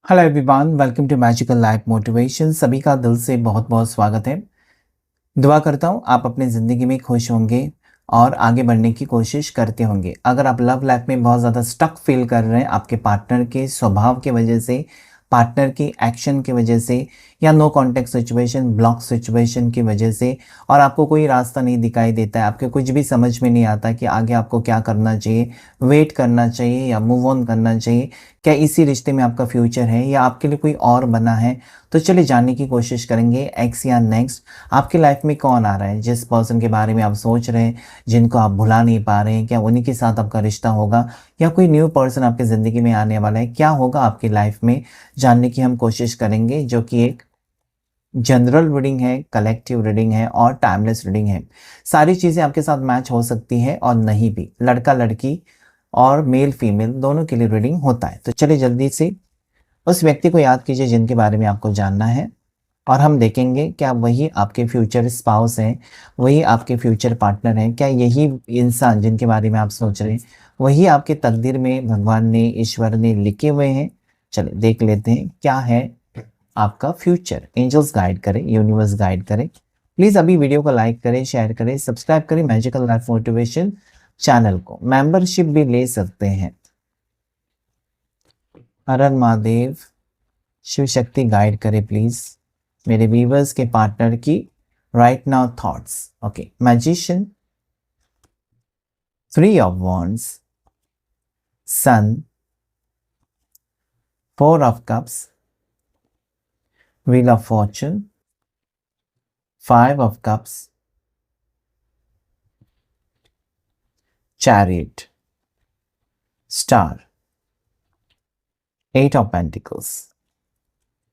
Hello everyone, welcome to magical life motivation. सभी का दिल से बहुत बहुत स्वागत है। दुआ करता हूँ आप अपनी ज़िंदगी में खुश होंगे और आगे बढ़ने की कोशिश करते होंगे। अगर आप लव लाइफ में बहुत ज़्यादा स्टक फील कर रहे हैं आपके पार्टनर के स्वभाव की वजह से, पार्टनर की एक्शन की वजह से, या no contact situation, block situation की वजह से, और आपको कोई रास्ता नहीं दिखाई देता है, आपके कुछ भी समझ में नहीं आता कि आगे आपको क्या करना चाहिए, वेट करना चाहिए या मूव ऑन करना चाहिए, क्या इसी रिश्ते में आपका फ्यूचर है या आपके लिए कोई और बना है, तो चलिए जानने की कोशिश करेंगे एक्स या नेक्स्ट आपकी लाइफ में कौन आ रहा है। जिस पर्सन के बारे में आप सोच रहे हैं, जिनको आप भुला नहीं पा रहे हैं, क्या उन्हीं के साथ आपका रिश्ता होगा या कोई न्यू पर्सन आपकी ज़िंदगी में आने वाला है, क्या होगा आपकी लाइफ में, जानने की हम कोशिश करेंगे। जो कि एक जनरल रीडिंग है, कलेक्टिव रीडिंग है और टाइमलेस रीडिंग है। सारी चीज़ें आपके साथ मैच हो सकती है और नहीं भी। लड़का लड़की और मेल फीमेल दोनों के लिए रीडिंग होता है। तो चलिए जल्दी से उस व्यक्ति को याद कीजिए जिनके बारे में आपको जानना है, और हम देखेंगे क्या वही आपके फ्यूचर स्पाउस हैं, वही आपके फ्यूचर पार्टनर हैं, क्या यही इंसान जिनके बारे में आप सोच रहे हैं वही आपके तकदीर में भगवान ने, ईश्वर ने लिखे हुए हैं। चलिए देख लेते हैं क्या है आपका फ्यूचर। एंजल्स गाइड करें, यूनिवर्स गाइड करें। प्लीज़ अभी वीडियो को लाइक करें, शेयर करें, सब्सक्राइब करें मैजिकल लाइफ मोटिवेशन चैनल को। मेंबरशिप भी ले सकते हैं। हर हर महादेव, शिव शक्ति गाइड करे प्लीज़ मेरे व्यूवर्स के पार्टनर की right now thoughts. Okay, magician, 3 of wands, sun, 4 of cups, wheel of fortune, 5 of cups, chariot, star, 8 of pentacles,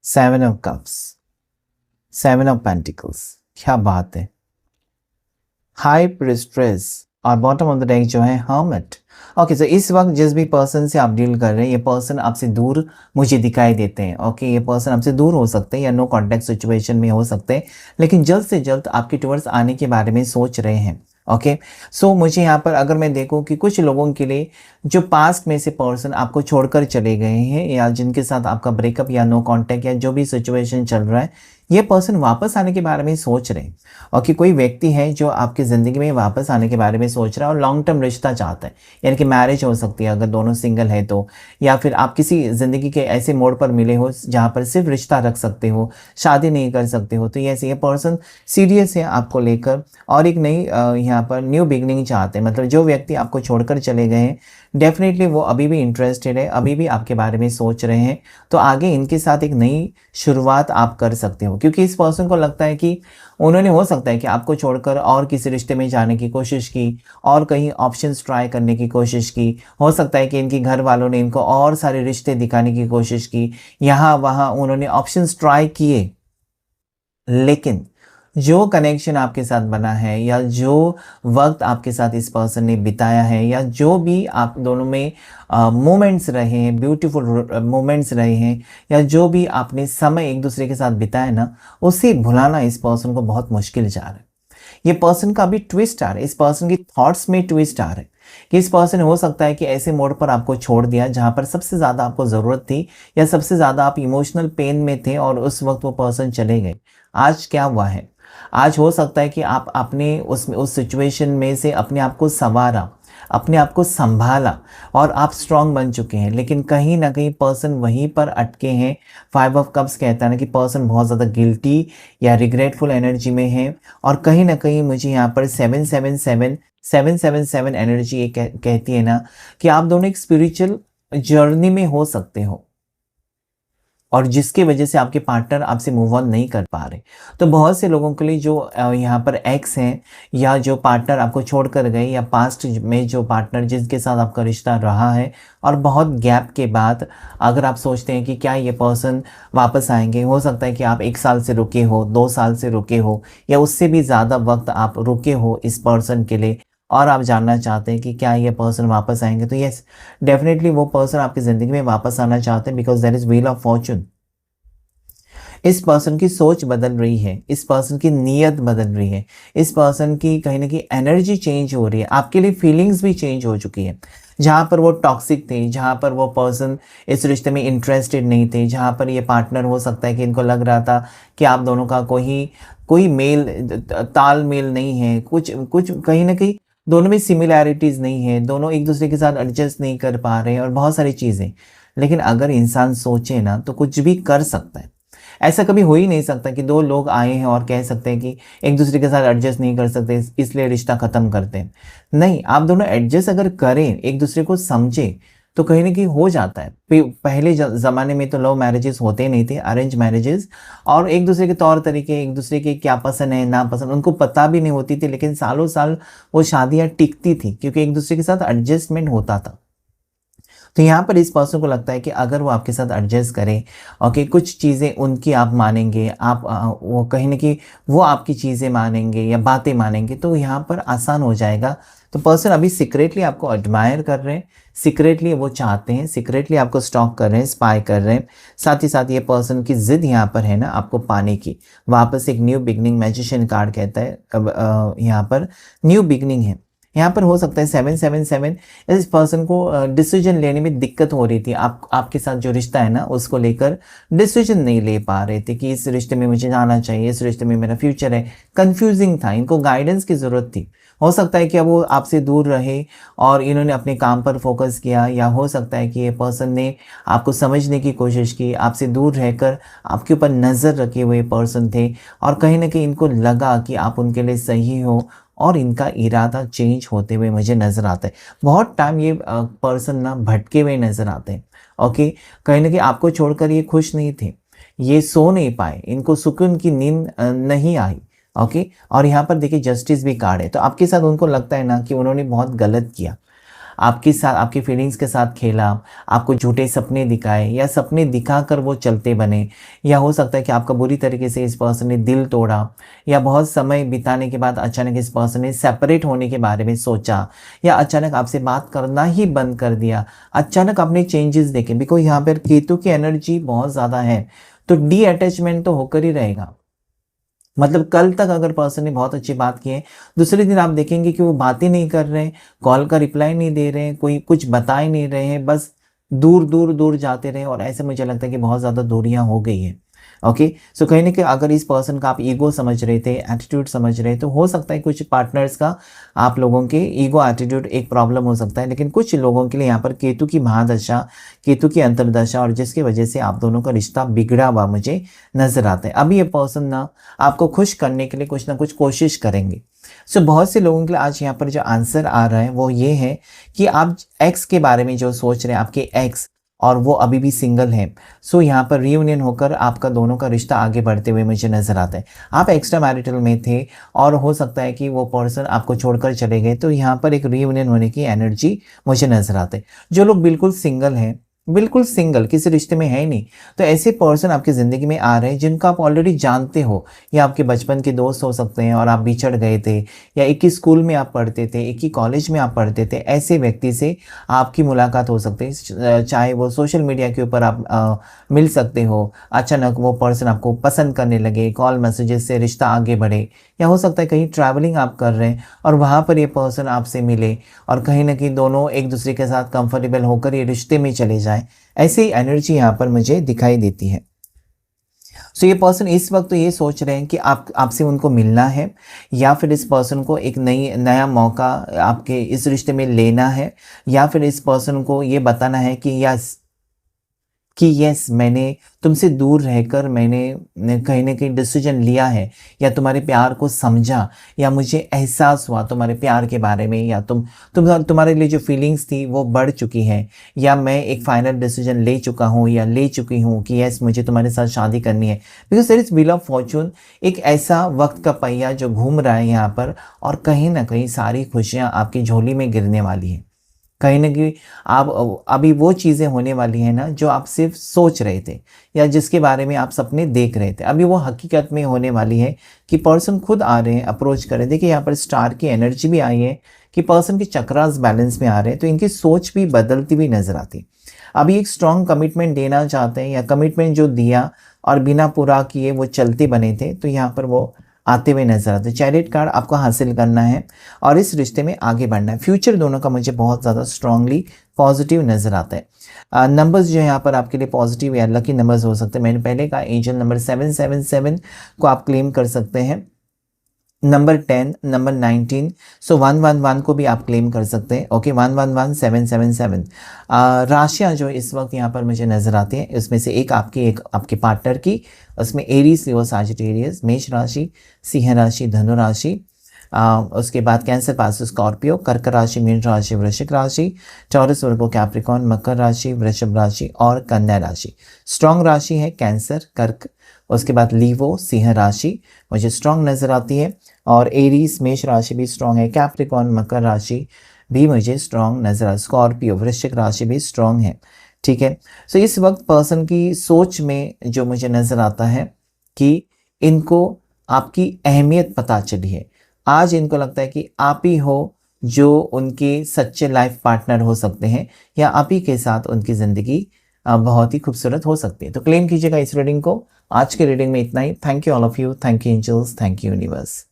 7 of cups, 7 of pentacles. क्या बात है। हाई प्रिस्ट्रेस और बॉटम ऑफ द डेक जो है hermit. Okay, सो इस वक्त जिस भी पर्सन से आप डील कर रहे हैं, ये पर्सन आपसे दूर मुझे दिखाई देते हैं। ओके, ये पर्सन आपसे दूर हो सकते हैं या नो कॉन्टैक्ट सिचुएशन में हो सकते हैं, लेकिन जल्द से जल्द आपके टुवर्ड्स आने के बारे में सोच रहे हैं। ओके, सो मुझे यहाँ पर अगर मैं देखूँ कि कुछ लोगों के लिए जो पास्ट में से पर्सन आपको छोड़कर चले गए हैं या जिनके साथ आपका ब्रेकअप या नो कॉन्टैक्ट या जो भी सिचुएशन चल रहा है, ये पर्सन वापस आने के बारे में सोच रहे हैं। और कि कोई व्यक्ति है जो आपकी ज़िंदगी में वापस आने के बारे में सोच रहा है और लॉन्ग टर्म रिश्ता चाहता है, यानी कि मैरिज हो सकती है अगर दोनों सिंगल है तो, या फिर आप किसी ज़िंदगी के ऐसे मोड़ पर मिले हो जहाँ पर सिर्फ रिश्ता रख सकते हो, शादी नहीं कर सकते हो। तो ये पर्सन सीरियस है आपको लेकर और एक नई यहाँ पर न्यू बिगनिंग चाहते हैं। मतलब जो व्यक्ति आपको छोड़कर चले गए हैं, डेफिनेटली वो अभी भी इंटरेस्टेड है, अभी भी आपके बारे में सोच रहे हैं। तो आगे इनके साथ एक नई शुरुआत आप कर सकते हो, क्योंकि इस पर्सन को लगता है कि उन्होंने हो सकता है कि आपको छोड़कर और किसी रिश्ते में जाने की कोशिश की और कहीं ऑप्शंस ट्राई करने की कोशिश की। हो सकता है कि इनके घर वालों ने इनको और सारे रिश्ते दिखाने की कोशिश की, यहाँ वहाँ उन्होंने ऑप्शंस ट्राई किए, लेकिन जो कनेक्शन आपके साथ बना है या जो वक्त आपके साथ इस पर्सन ने बिताया है या जो भी आप दोनों में मोमेंट्स रहे हैं, ब्यूटीफुल मोमेंट्स रहे हैं, या जो भी आपने समय एक दूसरे के साथ बिताया ना, उसे भुलाना इस पर्सन को बहुत मुश्किल जा रहा है। ये पर्सन का भी ट्विस्ट आ रहा है, इस पर्सन की थॉट्स में ट्विस्ट आ रहा है कि इस पर्सन हो सकता है कि ऐसे मोड़ पर आपको छोड़ दिया जहाँ पर सबसे ज़्यादा आपको ज़रूरत थी या सबसे ज़्यादा आप इमोशनल पेन में थे और उस वक्त वो पर्सन चले गए। आज क्या हुआ है, आज हो सकता है कि आप अपने उस सिचुएशन में से अपने आप को संवारा, अपने आप को संभाला और आप स्ट्रांग बन चुके हैं, लेकिन कहीं ना कहीं पर्सन वहीं पर अटके हैं। 5 ऑफ कप्स कहता है ना कि पर्सन बहुत ज़्यादा गिल्टी या रिग्रेटफुल एनर्जी में है, और कहीं ना कहीं मुझे यहाँ पर 777 एनर्जी ये कहती है ना कि आप दोनों एक स्पिरिचुअल जर्नी में हो सकते हो और जिसकी वजह से आपके पार्टनर आपसे मूव ऑन नहीं कर पा रहे। तो बहुत से लोगों के लिए जो यहाँ पर एक्स हैं या जो पार्टनर आपको छोड़कर गए या पास्ट में जो पार्टनर जिसके साथ आपका रिश्ता रहा है और बहुत गैप के बाद अगर आप सोचते हैं कि क्या ये पर्सन वापस आएंगे, हो सकता है कि आप 1 साल से रुके हो, 2 साल से रुके हो या उससे भी ज़्यादा वक्त आप रुके हो इस पर्सन के लिए, और आप जानना चाहते हैं कि क्या ये पर्सन वापस आएंगे। तो यस, डेफिनेटली वो पर्सन आपकी ज़िंदगी में वापस आना चाहते हैं, because there is wheel of fortune. इस पर्सन की सोच बदल रही है, इस पर्सन की नीयत बदल रही है, इस पर्सन की कहीं ना कहीं एनर्जी चेंज हो रही है, आपके लिए फीलिंग्स भी चेंज हो चुकी है। जहाँ पर वो टॉक्सिक थे, जहाँ पर वो पर्सन इस रिश्ते में इंटरेस्टेड नहीं थे, जहाँ पर ये पार्टनर हो सकता है कि इनको लग रहा था कि आप दोनों का कोई कोई मेल तालमेल नहीं है, कुछ कुछ कहीं ना कहीं दोनों में सिमिलैरिटीज़ नहीं है, दोनों एक दूसरे के साथ एडजस्ट नहीं कर पा रहे हैं और बहुत सारी चीज़ें। लेकिन अगर इंसान सोचे ना तो कुछ भी कर सकता है। ऐसा कभी हो ही नहीं सकता कि दो लोग आए हैं और कह सकते हैं कि एक दूसरे के साथ एडजस्ट नहीं कर सकते इसलिए रिश्ता ख़त्म करते हैं। नहीं, आप दोनों एडजस्ट अगर करें, एक दूसरे को समझें, तो कहीं न कहीं हो जाता है। पहले ज़माने में तो लव मैरिजेज़ होते ही नहीं थे, अरेंज मैरिजेज़, और एक दूसरे के तौर तरीके, एक दूसरे के क्या पसंद है, नापसंद उनको पता भी नहीं होती थी, लेकिन सालों साल वो शादियाँ टिकती थी क्योंकि एक दूसरे के साथ एडजस्टमेंट होता था। तो यहाँ पर इस पर्सन को लगता है कि अगर वो आपके साथ एडजस्ट करें, ओके, कुछ चीज़ें उनकी आप मानेंगे, आप वो कहीं न कहीं वो आपकी चीज़ें मानेंगे या बातें मानेंगे, तो यहाँ पर आसान हो जाएगा। तो पर्सन अभी सीक्रेटली आपको एडमायर कर रहे हैं, सीक्रेटली वो चाहते हैं, सीक्रेटली आपको स्टॉक कर रहे हैं, स्पाई कर रहे हैं। साथ ही साथ ये पर्सन की ज़िद यहाँ पर है ना आपको पाने की। वापस एक न्यू बिगनिंग मैजिशियन कार्ड कहता है, अब यहाँ पर न्यू बिगनिंग है। यहाँ पर हो सकता है 777 इस पर्सन को डिसीजन लेने में दिक्कत हो रही थी। आपके साथ जो रिश्ता है ना उसको लेकर डिसीजन नहीं ले पा रहे थे कि इस रिश्ते में मुझे जाना चाहिए, इस रिश्ते में मेरा फ्यूचर है। कंफ्यूजिंग था, इनको गाइडेंस की ज़रूरत थी। हो सकता है कि अब वो आपसे दूर रहे और इन्होंने अपने काम पर फोकस किया, या हो सकता है कि ये पर्सन ने आपको समझने की कोशिश की, आपसे दूर रहकर आपके ऊपर नज़र रखे हुए पर्सन थे, और कहीं ना कहीं इनको लगा कि आप उनके लिए सही हो, और इनका इरादा चेंज होते हुए मुझे नज़र आता है। बहुत टाइम ये पर्सन ना भटके हुए नज़र आते हैं। ओके, कहीं ना कहीं आपको छोड़कर ये खुश नहीं थे, ये सो नहीं पाए, इनको सुकून की नींद नहीं आई। ओके, और यहाँ पर देखिए जस्टिस भी कार्ड है। तो आपके साथ उनको लगता है ना कि उन्होंने बहुत गलत किया, आपके साथ आपकी फीलिंग्स के साथ खेला, आपको झूठे सपने दिखाए, या सपने दिखाकर वो चलते बने, या हो सकता है कि आपका बुरी तरीके से इस पर्सन ने दिल तोड़ा, या बहुत समय बिताने के बाद अचानक इस पर्सन ने सेपरेट होने के बारे में सोचा, या अचानक आपसे बात करना ही बंद कर दिया। अचानक आपने चेंजेस देखे, बिकॉज यहाँ पर केतु की एनर्जी बहुत ज़्यादा है, तो डी अटैचमेंट तो होकर ही रहेगा। मतलब कल तक अगर पर्सन ने बहुत अच्छी बात की है, दूसरे दिन आप देखेंगे कि वो बात ही नहीं कर रहे हैं, कॉल का रिप्लाई नहीं दे रहे हैं, कोई कुछ बता ही नहीं रहे हैं, बस दूर दूर दूर जाते रहे, और ऐसे मुझे लगता है कि बहुत ज़्यादा दूरियां हो गई हैं। ओके, सो कहीं ना कहीं अगर इस पर्सन का आप ईगो समझ रहे थे, एटीट्यूड समझ रहे, तो हो सकता है कुछ पार्टनर्स का आप लोगों के ईगो एटीट्यूड एक प्रॉब्लम हो सकता है, लेकिन कुछ लोगों के लिए यहाँ पर केतु की महादशा, केतु की अंतर्दशा, और जिसकी वजह से आप दोनों का रिश्ता बिगड़ा हुआ मुझे नजर आता है। अभी ये पर्सन ना आपको खुश करने के लिए कुछ ना कुछ कोशिश करेंगे। सो बहुत से लोगों के लिए आज यहाँ पर जो आंसर आ रहा है वो ये है कि आप एक्स के बारे में जो सोच रहे हैं, आपके एक्स, और वो अभी भी सिंगल है। सो यहाँ पर रियूनियन होकर आपका दोनों का रिश्ता आगे बढ़ते हुए मुझे नजर आता है। आप एक्स्ट्रा मैरिटल में थे और हो सकता है कि वो पर्सन आपको छोड़कर चले गए, तो यहाँ पर एक रियूनियन होने की एनर्जी मुझे नजर आते हैं। जो लोग बिल्कुल सिंगल हैं, बिल्कुल सिंगल, किसी रिश्ते में है ही नहीं, तो ऐसे पर्सन आपकी ज़िंदगी में आ रहे हैं जिनको आप ऑलरेडी जानते हो, या आपके बचपन के दोस्त हो सकते हैं और आप बिछड़ गए थे, या एक ही स्कूल में आप पढ़ते थे, एक ही कॉलेज में आप पढ़ते थे, ऐसे व्यक्ति से आपकी मुलाकात हो सकती है। चाहे वो सोशल मीडिया के ऊपर आप मिल सकते हो, अचानक वो पर्सन आपको पसंद करने लगे, कॉल मैसेजेस से रिश्ता आगे बढ़े, या हो सकता है कहीं ट्रैवलिंग आप कर रहे हैं और वहाँ पर ये पर्सन आपसे मिले, और कहीं ना कहीं दोनों एक दूसरे के साथ कंफर्टेबल होकर ये रिश्ते में चले जाएं। ऐसी एनर्जी यहाँ पर मुझे दिखाई देती है। सो ये पर्सन इस वक्त तो ये सोच रहे हैं कि आपसे उनको मिलना है, या फिर इस पर्सन को एक नया मौका आपके इस रिश्ते में लेना है, या फिर इस पर्सन को ये बताना है कि यस मैंने तुमसे दूर रहकर मैंने कहीं ना कहीं डिसीजन लिया है, या तुम्हारे प्यार को समझा, या मुझे एहसास हुआ तुम्हारे प्यार के बारे में, या तुम्हारे लिए जो फीलिंग्स थी वो बढ़ चुकी हैं, या मैं एक फाइनल डिसीजन ले चुका हूँ या ले चुकी हूँ कि यस मुझे तुम्हारे साथ शादी करनी है। Because there is wheel of fortune, एक ऐसा वक्त का पहिया जो घूम रहा है यहाँ पर, और कहीं ना कहीं सारी खुशियाँ आपकी झोली में गिरने वाली हैं। कहीं ना कहीं आप अभी वो चीज़ें होने वाली हैं ना जो आप सिर्फ सोच रहे थे, या जिसके बारे में आप सपने देख रहे थे, अभी वो हकीकत में होने वाली है कि पर्सन खुद आ रहे हैं, अप्रोच कर रहे हैं। देखिए यहाँ पर स्टार की एनर्जी भी आई है कि पर्सन के चक्रास बैलेंस में आ रहे हैं, तो इनकी सोच भी बदलती हुई नजर आती। अभी एक स्ट्रॉन्ग कमिटमेंट देना चाहते हैं, या कमिटमेंट जो दिया और बिना पूरा किए वो चलते बने थे, तो यहाँ पर वो आते हुए नजर आते हैं। चैरियट कार्ड आपको हासिल करना है और इस रिश्ते में आगे बढ़ना है। फ्यूचर दोनों का मुझे बहुत ज़्यादा स्ट्रांगली पॉजिटिव नजर आता है। नंबर्स जो यहाँ पर आपके लिए पॉजिटिव या लकी नंबर्स हो सकते हैं। मैंने पहले कहा एंजल नंबर 777 को आप क्लेम कर सकते हैं, नंबर 10, नंबर 19, सो 111 को भी आप क्लेम कर सकते हैं। ओके, 111777। राशियाँ जो इस वक्त यहाँ पर मुझे नज़र आती हैं, उसमें से एक आपके पार्टनर की, उसमें एरीज, लियो, सजिटेरियस, मेष राशि, सिंह राशि, धनु राशि, उसके बाद कैंसर, पास, स्कॉर्पियो, कर्क राशि, मीन राशि, वृश्चिक राशि, टॉरस, वर्गो, कैप्रिकॉर्न, मकर राशि, वृषभ राशि और कन्या राशि। स्ट्रॉन्ग राशि है कैंसर, कर्क, उसके बाद लीवो, सिंह राशि मुझे स्ट्रॉन्ग नज़र आती है, और एरीज, मेष राशि भी स्ट्रॉन्ग है, कैप्रिकॉर्न, मकर राशि भी मुझे स्ट्रॉन्ग नज़र आ, स्कॉर्पियो, वृश्चिक राशि भी स्ट्रॉन्ग है। ठीक है, सो इस वक्त पर्सन की सोच में जो मुझे नज़र आता है कि इनको आपकी अहमियत पता चली है। आज इनको लगता है कि आप ही हो जो उनके सच्चे लाइफ पार्टनर हो सकते हैं, या आप ही के साथ उनकी ज़िंदगी बहुत ही खूबसूरत हो सकती है। तो क्लेम कीजिएगा इस रीडिंग को। आज के रीडिंग में इतना ही। Thank you all of you, thank you angels, thank you universe.